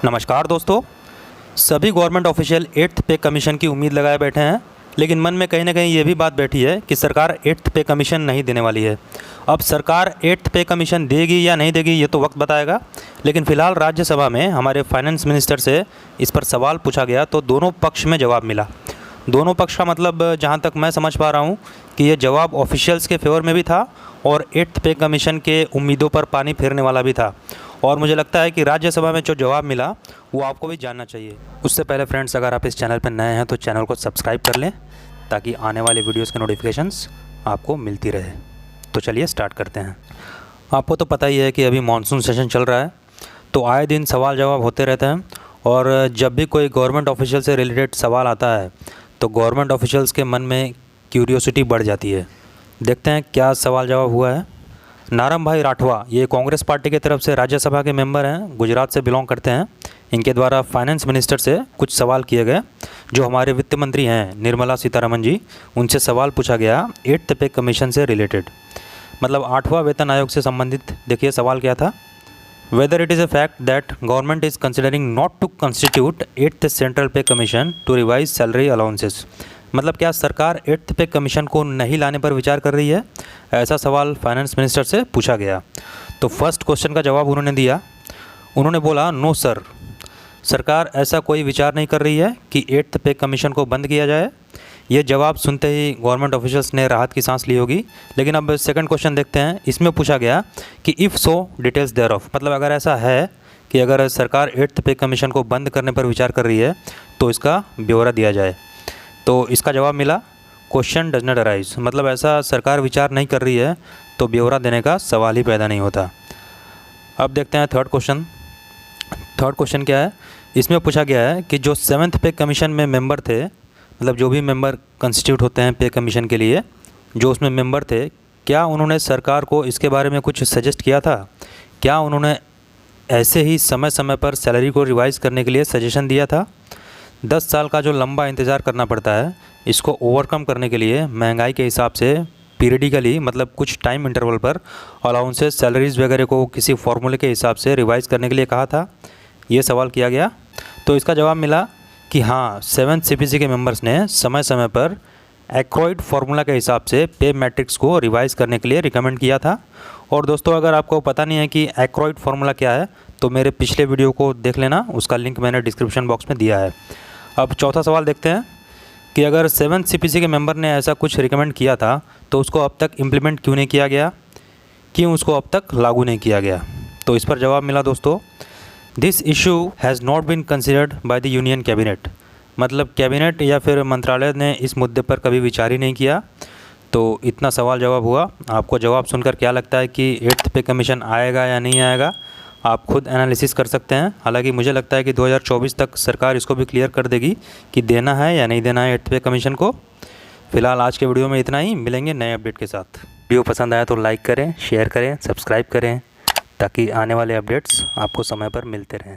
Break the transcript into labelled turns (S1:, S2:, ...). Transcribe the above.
S1: नमस्कार दोस्तों। सभी गवर्नमेंट ऑफिशियल 8th पे कमीशन की उम्मीद लगाए बैठे हैं, लेकिन मन में कहीं ना कहीं ये भी बात बैठी है कि सरकार 8th पे कमीशन नहीं देने वाली है। अब सरकार 8th पे कमीशन देगी या नहीं देगी ये तो वक्त बताएगा, लेकिन फ़िलहाल राज्यसभा में हमारे फाइनेंस मिनिस्टर से इस पर सवाल पूछा गया तो दोनों पक्ष में जवाब मिला। दोनों पक्ष का मतलब जहाँ तक मैं समझ पा रहा हूँ कि ये जवाब ऑफिशियल्स के फेवर में भी था और 8th पे कमीशन के उम्मीदों पर पानी फेरने वाला भी था। और मुझे लगता है कि राज्यसभा में जो जवाब मिला वो आपको भी जानना चाहिए। उससे पहले फ्रेंड्स, अगर आप इस चैनल पर नए हैं तो चैनल को सब्सक्राइब कर लें ताकि आने वाले वीडियोस के नोटिफिकेशंस आपको मिलती रहे। तो चलिए स्टार्ट करते हैं। आपको तो पता ही है कि अभी मॉनसून सेशन चल रहा है, तो आए दिन सवाल जवाब होते रहते हैं और जब भी कोई गवर्नमेंट ऑफिशियल से रिलेटेड सवाल आता है तो गवर्नमेंट ऑफिशियल्स के मन में क्यूरियोसिटी बढ़ जाती है। देखते हैं क्या सवाल जवाब हुआ है। नारम भाई राठवा, ये कांग्रेस पार्टी की तरफ से राज्यसभा के मेंबर हैं, गुजरात से बिलोंग करते हैं। इनके द्वारा फाइनेंस मिनिस्टर से कुछ सवाल किए गए। जो हमारे वित्त मंत्री हैं निर्मला सीतारमण जी, उनसे सवाल पूछा गया 8th पे कमीशन से रिलेटेड, मतलब 8वां वेतन आयोग से संबंधित। देखिए सवाल क्या था। Whether it is a fact that government is considering not to constitute 8th central pay commission to revise salary allowances, मतलब क्या सरकार 8th पे कमीशन को नहीं लाने पर विचार कर रही है, ऐसा सवाल फाइनेंस मिनिस्टर से पूछा गया। तो फर्स्ट क्वेश्चन का जवाब उन्होंने दिया। उन्होंने बोला नो सर, सरकार ऐसा कोई विचार नहीं कर रही है कि 8th पे कमीशन को बंद किया जाए। ये जवाब सुनते ही गवर्नमेंट ऑफिशियल्स ने राहत की सांस ली होगी। लेकिन अब सेकंड क्वेश्चन देखते हैं। इसमें पूछा गया कि if so details thereof, मतलब अगर ऐसा है कि अगर सरकार 8th पे कमीशन को बंद करने पर विचार कर रही है तो इसका ब्यौरा दिया जाए। तो इसका जवाब मिला क्वेश्चन डज नॉट अराइज, मतलब ऐसा सरकार विचार नहीं कर रही है तो ब्यौरा देने का सवाल ही पैदा नहीं होता। अब देखते हैं थर्ड क्वेश्चन। थर्ड क्वेश्चन क्या है। इसमें पूछा गया है कि जो 7th पे कमीशन में मेंबर थे, मतलब जो भी मेंबर कंस्टिट्यूट होते हैं पे कमीशन के लिए, जो उसमें मेंबर थे, क्या उन्होंने सरकार को इसके बारे में कुछ सजेस्ट किया था? क्या उन्होंने ऐसे ही समय समय पर सैलरी को रिवाइज़ करने के लिए सजेशन दिया था? 10 साल का जो लंबा इंतज़ार करना पड़ता है, इसको ओवरकम करने के लिए महंगाई के हिसाब से पीरियडिकली, मतलब कुछ टाइम इंटरवल पर अलाउंसेस, सैलरीज़ वगैरह को किसी फार्मूले के हिसाब से रिवाइज़ करने के लिए कहा था। ये सवाल किया गया। तो इसका जवाब मिला कि हाँ, 7th CPC के मेंबर्स ने समय समय पर एक्रोइड फार्मूला के हिसाब से पे मैट्रिक्स को रिवाइज़ करने के लिए रिकमेंड किया था। और दोस्तों, अगर आपको पता नहीं है कि एक्रोइड फार्मूला क्या है तो मेरे पिछले वीडियो को देख लेना, उसका लिंक मैंने डिस्क्रिप्शन बॉक्स में दिया है। अब चौथा सवाल देखते हैं कि अगर 7th CPC के मेंबर ने ऐसा कुछ रिकमेंड किया था तो उसको अब तक इम्प्लीमेंट क्यों नहीं किया गया, क्यों उसको अब तक लागू नहीं किया गया? तो इस पर जवाब मिला दोस्तों, this issue has not been considered by the union cabinet, मतलब कैबिनेट या फिर मंत्रालय ने इस मुद्दे पर कभी विचार ही नहीं किया। तो इतना सवाल जवाब हुआ। आपको जवाब सुनकर क्या लगता है कि 8th पे कमीशन आएगा या नहीं आएगा? आप खुद एनालिसिस कर सकते हैं। हालांकि मुझे लगता है कि 2024 तक सरकार इसको भी क्लियर कर देगी कि देना है या नहीं देना है 8th पे कमीशन को। फिलहाल आज के वीडियो में इतना ही, मिलेंगे नए अपडेट के साथ। वीडियो पसंद आया तो लाइक करें, शेयर करें, सब्सक्राइब करें ताकि आने वाले अपडेट्स आपको समय पर मिलते रहें।